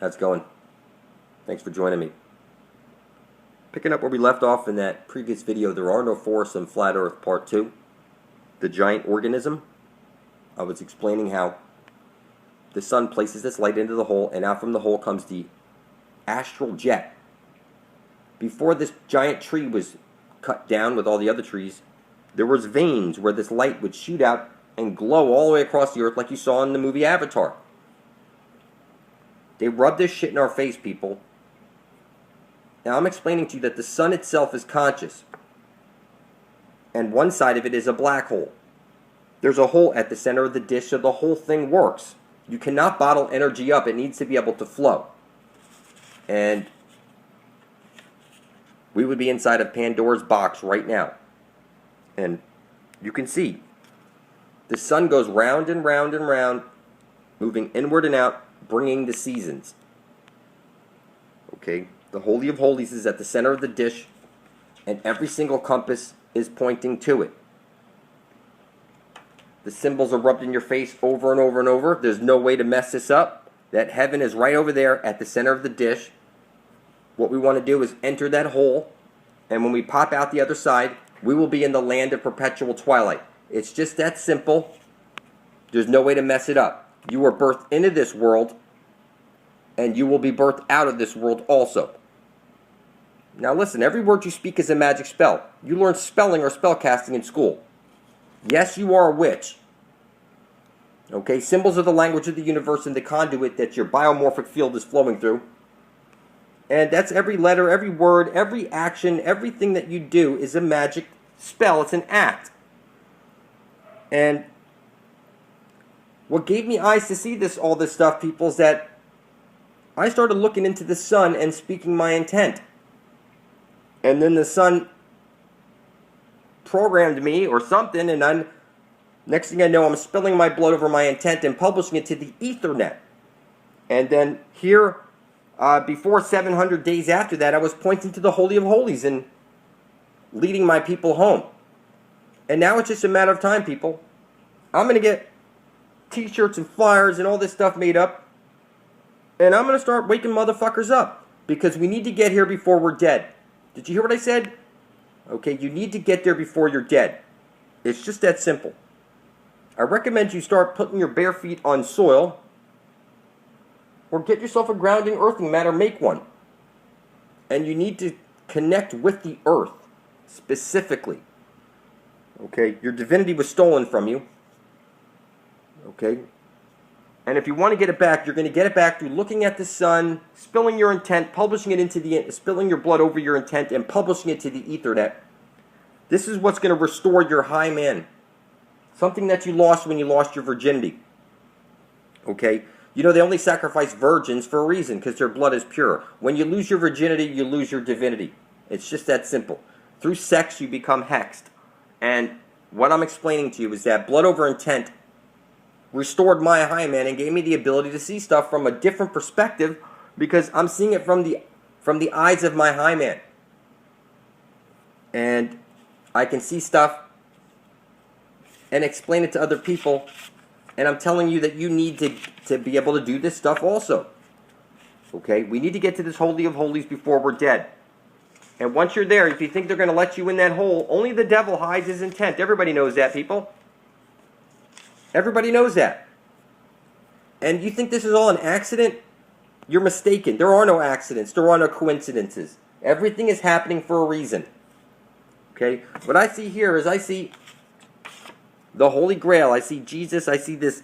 How's it going? Thanks for joining me. Picking up where we left off in that previous video, there are no forests on Flat Earth Part 2. The giant organism. I was explaining how the sun places this light into the hole, and out from the hole comes the astral jet. Before this giant tree was cut down with all the other trees, there was veins where this light would shoot out and glow all the way across the earth like you saw in the movie Avatar. They rub this shit in our face, people. Now I'm explaining to you that the sun itself is conscious, and one side of it is a black hole. There's a hole at the center of the dish, so the whole thing works. You cannot bottle energy up. It needs to be able to flow. And we would be inside of Pandora's box right now. And you can see the sun goes round and round and round, moving inward and out, bringing the seasons. Okay, the Holy of Holies is at the center of the dish, and every single compass is pointing to it. The symbols are rubbed in your face over and over and over. There's no way to mess this up. That heaven is right over there at the center of the dish. What we want to do is enter that hole, and when we pop out the other side, we will be in the land of perpetual twilight. It's just that simple. There's no way to mess it up. You were birthed into this world, and you will be birthed out of this world also. Now listen, every word you speak is a magic spell. You learn spelling or spellcasting in school. Yes, you are a witch. Okay, symbols are the language of the universe and the conduit that your biomorphic field is flowing through. And that's every letter, every word, every action, everything that you do is a magic spell. It's an act. And what gave me eyes to see all this stuff, people, is that I started looking into the sun and speaking my intent. And then the sun programmed me or something, and next thing I know, I'm spilling my blood over my intent and publishing it to the Ethernet. And then here, before 700 days after that, I was pointing to the Holy of Holies and leading my people home. And now it's just a matter of time, people. I'm going to get t-shirts and flyers and all this stuff made up, and I'm going to start waking motherfuckers up, because we need to get here before we're dead. Did you hear what I said? Okay, you need to get there before you're dead. It's just that simple. I recommend you start putting your bare feet on soil, or get yourself a grounding earthing mat or make one. And you need to connect with the earth specifically. Okay, your divinity was stolen from you. Okay, and if you want to get it back, you're going to get it back through looking at the sun, spilling your intent, publishing it into spilling your blood over your intent, and publishing it to the Ethernet. This is what's going to restore your high man. Something that you lost when you lost your virginity. Okay, you know they only sacrifice virgins for a reason, because their blood is pure. When you lose your virginity, you lose your divinity. It's just that simple. Through sex, you become hexed. And what I'm explaining to you is that blood over intent restored my high man and gave me the ability to see stuff from a different perspective, because I'm seeing it from the eyes of my high man. And I can see stuff and explain it to other people, and I'm telling you that you need to be able to do this stuff also. Okay, we need to get to this Holy of Holies before we're dead. And once you're there, if you think they're going to let you in that hole, only the devil hides his intent. Everybody knows that, people. Everybody knows that. And you think this is all an accident? You're mistaken. There are no accidents. There are no coincidences. Everything is happening for a reason. Okay? What I see here is I see the Holy Grail. I see Jesus. I see the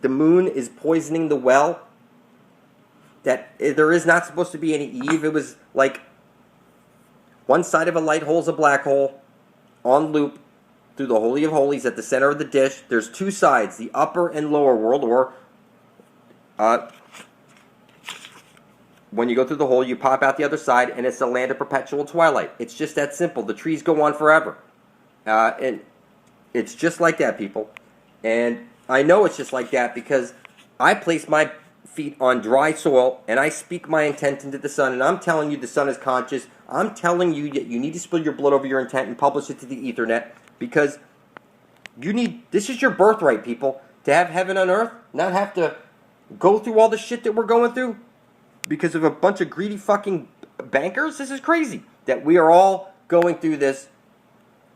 moon is poisoning the well. That there is not supposed to be any Eve. It was like one side of a light hole is a black hole on loop through the Holy of Holies at the center of the dish. There's two sides, the upper and lower world, or when you go through the hole, you pop out the other side, and it's the land of perpetual twilight. It's just that simple. The trees go on forever. And it's just like that, people. And I know it's just like that because I place my feet on dry soil, and I speak my intent into the sun, and I'm telling you the sun is conscious. I'm telling you that you need to spill your blood over your intent and publish it to the Ethernet, because this is your birthright, people, to have heaven on earth, not have to go through all the shit that we're going through because of a bunch of greedy fucking bankers? This is crazy that we are all going through this,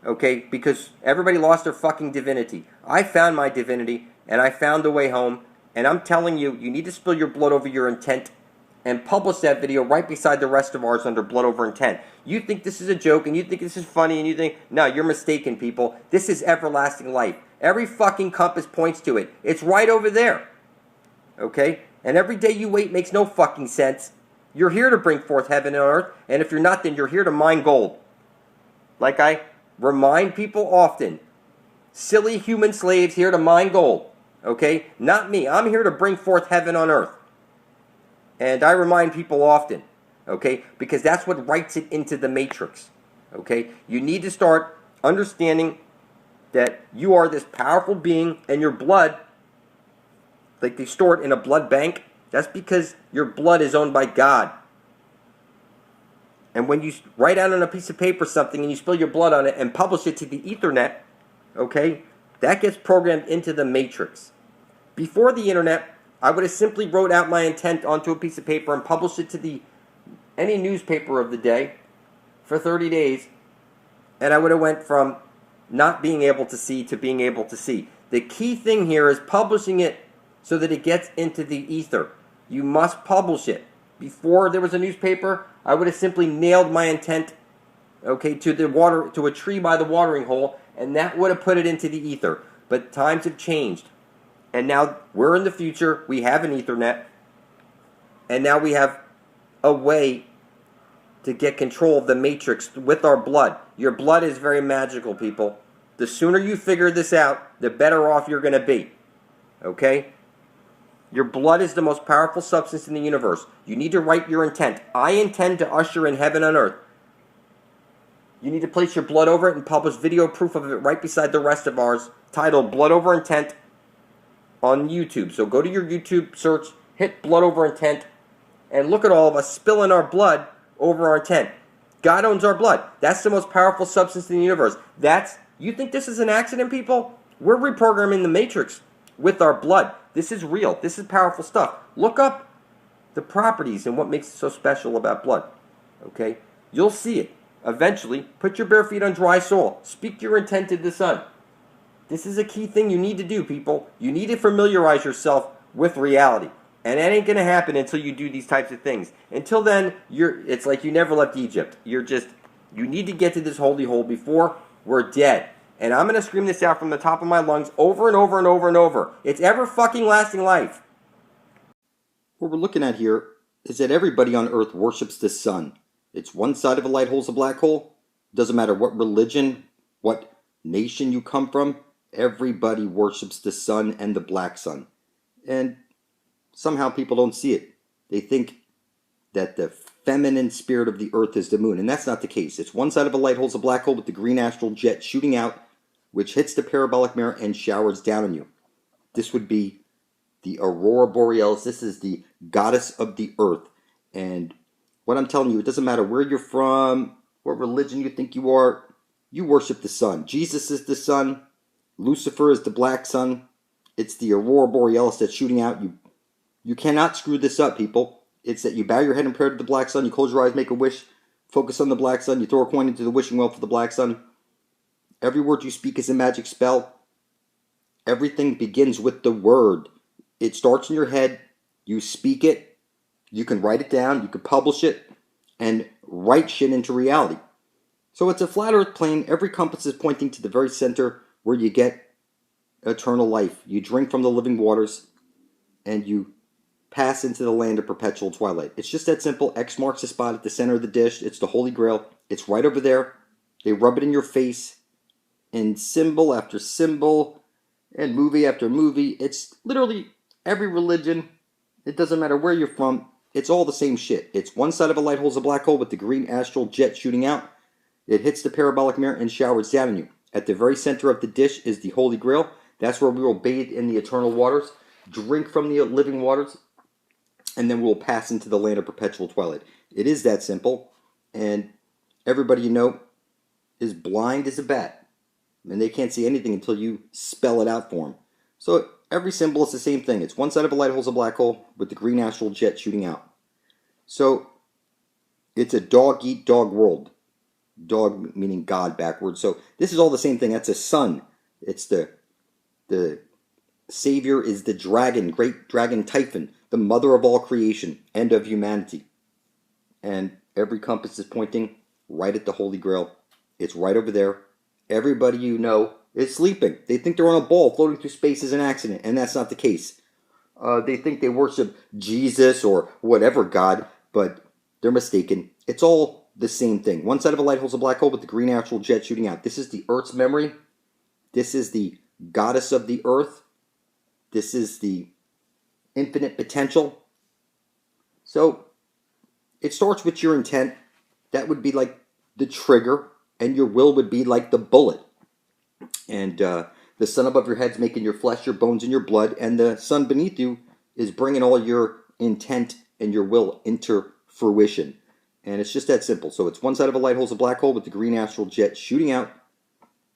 okay, because everybody lost their fucking divinity. I found my divinity, and I found the way home, and I'm telling you, you need to spill your blood over your intent and publish that video right beside the rest of ours under blood over intent. You think this is a joke, and you think this is funny, and you think, no, you're mistaken, people. This is everlasting life. Every fucking compass points to it. It's right over there, okay? And every day you wait makes no fucking sense. You're here to bring forth heaven and earth, and if you're not, then you're here to mine gold. Like I remind people often, silly human slaves here to mine gold, okay? Not me. I'm here to bring forth heaven on earth. And I remind people often, okay? Because that's what writes it into the matrix, okay? You need to start understanding that you are this powerful being, and your blood, like they store it in a blood bank, that's because your blood is owned by God. And when you write out on a piece of paper something and you spill your blood on it and publish it to the Ethernet, okay, that gets programmed into the matrix. Before the internet, I would have simply wrote out my intent onto a piece of paper and published it to any newspaper of the day for 30 days, and I would have went from not being able to see to being able to see. The key thing here is publishing it so that it gets into the ether. You must publish it. Before there was a newspaper, I would have simply nailed my intent, okay, to a tree by the watering hole, and that would have put it into the ether. But times have changed. And now we're in the future, we have an Ethernet, and now we have a way to get control of the matrix with our blood. Your blood is very magical, people. The sooner you figure this out, the better off you're going to be. Okay? Your blood is the most powerful substance in the universe. You need to write your intent. I intend to usher in heaven on earth. You need to place your blood over it and publish video proof of it right beside the rest of ours, titled Blood Over Intent, on YouTube. So go to your YouTube search, hit blood over intent, and look at all of us spilling our blood over our intent. God owns our blood. That's the most powerful substance in the universe. You think this is an accident, people? We're reprogramming the matrix with our blood. This is real. This is powerful stuff. Look up the properties and what makes it so special about blood. Okay? You'll see it. Eventually, put your bare feet on dry soil. Speak your intent to the sun. This is a key thing you need to do, people. You need to familiarize yourself with reality. And that ain't going to happen until you do these types of things. Until then, it's like you never left Egypt. You need to get to this holy hole before we're dead. And I'm going to scream this out from the top of my lungs over and over and over and over. It's ever fucking lasting life. What we're looking at here is that everybody on earth worships the sun. It's one side of a light hole's a black hole. Doesn't matter what religion, what nation you come from. Everybody worships the sun and the black sun. And somehow people don't see it. They think that the feminine spirit of the earth is the moon. And that's not the case. It's one side of a light hole is a black hole with the green astral jet shooting out, which hits the parabolic mirror and showers down on you. This would be the Aurora Borealis. This is the goddess of the earth. And what I'm telling you, it doesn't matter where you're from, what religion you think you are, you worship the sun. Jesus is the sun. Lucifer is the black sun. It's the Aurora Borealis that's shooting out. You cannot screw this up, people. It's that you bow your head in prayer to the black sun, you close your eyes, make a wish, focus on the black sun, you throw a coin into the wishing well for the black sun. Every word you speak is a magic spell. Everything begins with the word. It starts in your head, you speak it, you can write it down, you can publish it, and write shit into reality. So it's a flat earth plane. Every compass is pointing to the very center where you get eternal life. You drink from the living waters, and you pass into the land of perpetual twilight. It's just that simple. X marks the spot at the center of the dish. It's the Holy Grail. It's right over there. They rub it in your face in symbol after symbol and movie after movie. It's literally every religion. It doesn't matter where you're from. It's all the same shit. It's one side of a light hole is a black hole with the green astral jet shooting out. It hits the parabolic mirror and showers down on you. At the very center of the dish is the Holy Grail. That's where we will bathe in the eternal waters, drink from the living waters, and then we'll pass into the land of perpetual twilight. It is that simple, and everybody you know is blind as a bat, and they can't see anything until you spell it out for them. So every symbol is the same thing. It's one side of a light hole is a black hole with the green astral jet shooting out. So it's a dog-eat-dog world. Dog meaning God backwards. So this is all the same thing. That's a sun. It's the savior is the dragon, great dragon Typhon, the mother of all creation, end of humanity. And every compass is pointing right at the Holy Grail. It's right over there. Everybody you know is sleeping. They think they're on a ball floating through space as an accident, and that's not the case. They think they worship Jesus or whatever God, but they're mistaken. It's all the same thing. One side of a light hole is a black hole with the green astral jet shooting out. This is the Earth's memory. This is the goddess of the Earth. This is the infinite potential. So it starts with your intent. That would be like the trigger, and your will would be like the bullet. And the sun above your head is making your flesh, your bones, and your blood, and the sun beneath you is bringing all your intent and your will into fruition. And it's just that simple. So it's one side of a light hole is a black hole with the green astral jet shooting out.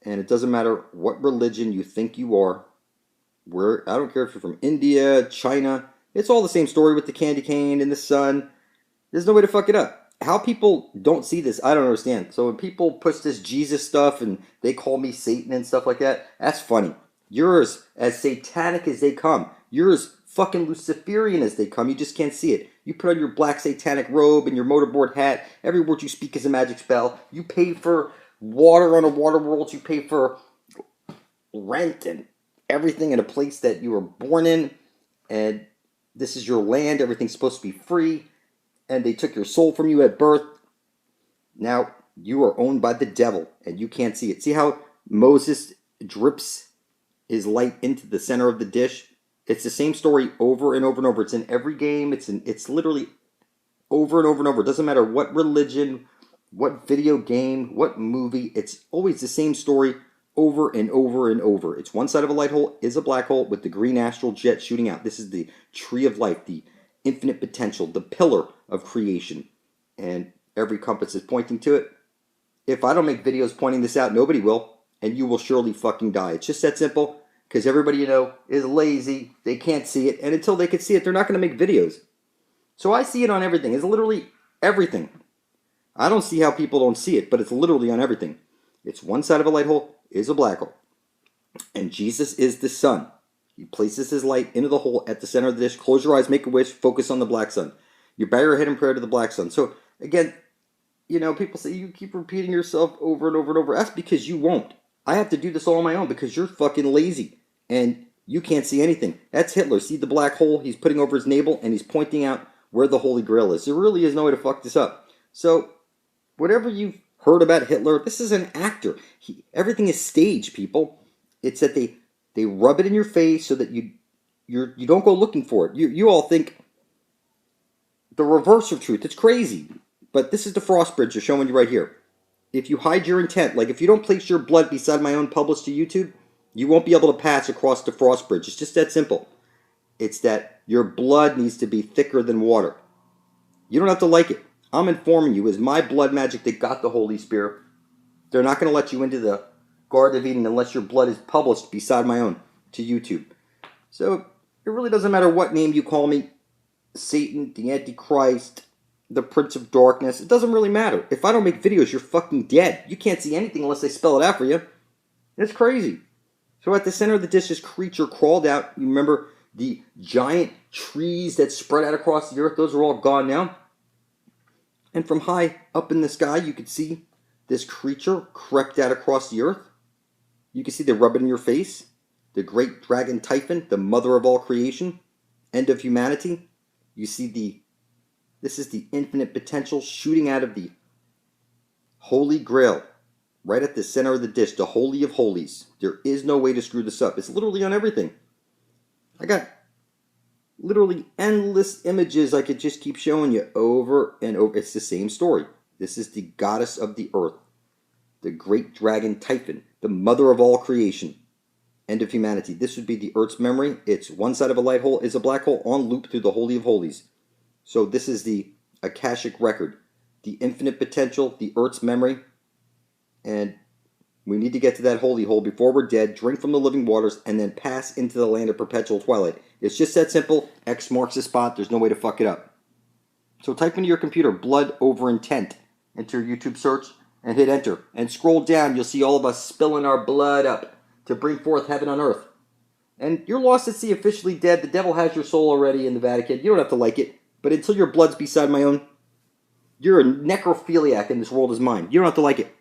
And it doesn't matter what religion you think you are. I don't care if you're from India, China. It's all the same story with the candy cane and the sun. There's no way to fuck it up. How people don't see this, I don't understand. So when people push this Jesus stuff and they call me Satan and stuff like that, that's funny. You're as satanic as they come. You're as fucking Luciferian as they come. You just can't see it. You put on your black satanic robe and your motorboard hat. Every word you speak is a magic spell. You pay for water on a water world. You pay for rent and everything in a place that you were born in. And this is your land. Everything's supposed to be free. And they took your soul from you at birth. Now you are owned by the devil and you can't see it. See how Moses drips his light into the center of the dish? It's the same story over and over and over. It's in every game. It's literally over and over and over. It doesn't matter what religion, what video game, what movie. It's always the same story over and over and over. It's one side of a light hole is a black hole with the green astral jet shooting out. This is the tree of life, the infinite potential, the pillar of creation. And every compass is pointing to it. If I don't make videos pointing this out, nobody will. And you will surely fucking die. It's just that simple. Because everybody you know is lazy. They can't see it. And until they can see it, they're not going to make videos. So I see it on everything. It's literally everything. I don't see how people don't see it, but it's literally on everything. It's one side of a light hole is a black hole. And Jesus is the sun. He places his light into the hole at the center of the dish. Close your eyes, make a wish, focus on the black sun. You bow your head in prayer to the black sun. So again, you know, people say you keep repeating yourself over and over and over. That's because you won't. I have to do this all on my own because you're fucking lazy. And you can't see anything. That's Hitler. See the black hole he's putting over his navel and he's pointing out where the Holy Grail is. There really is no way to fuck this up. So whatever you've heard about Hitler, this is an actor. Everything is staged, people. It's that they rub it in your face so that you don't go looking for it. You all think the reverse of truth. It's crazy. But this is the frost bridge they're showing you right here. If you hide your intent, like if you don't place your blood beside my own published to YouTube, you won't be able to pass across the frost bridge. It's just that simple. It's that your blood needs to be thicker than water. You don't have to like it. I'm informing you, it's my blood magic that got the Holy Spirit. They're not going to let you into the Garden of Eden unless your blood is published beside my own to YouTube. So it really doesn't matter what name you call me. Satan, the Antichrist, the Prince of Darkness. It doesn't really matter. If I don't make videos, you're fucking dead. You can't see anything unless they spell it out for you. It's crazy. So at the center of the dish, this creature crawled out. You remember the giant trees that spread out across the earth? Those are all gone now. And from high up in the sky, you could see this creature crept out across the earth. You can see the rub it in your face. The great dragon Typhon, the mother of all creation, end of humanity. You see this is the infinite potential shooting out of the Holy Grail. Right at the center of the dish, the Holy of Holies. There is no way to screw this up. It's literally on everything. I got literally endless images I could just keep showing you over and over. It's the same story. This is the goddess of the earth. The great dragon Typhon, the mother of all creation. End of humanity. This would be the Earth's memory. It's one side of a light hole is a black hole on loop through the Holy of Holies. So this is the Akashic record. The infinite potential, the Earth's memory. And We need to get to that holy hole before we're dead, drink from the living waters, and then pass into the land of perpetual twilight. It's just that simple. X marks the spot. There's no way to fuck it up. So type into your computer blood over intent into your YouTube search and hit enter. And scroll down. You'll see all of us spilling our blood up to bring forth heaven on earth. And you're lost at sea, officially dead. The devil has your soul already in the Vatican. You don't have to like it. But until your blood's beside my own, you're a necrophiliac and this world is mine. You don't have to like it.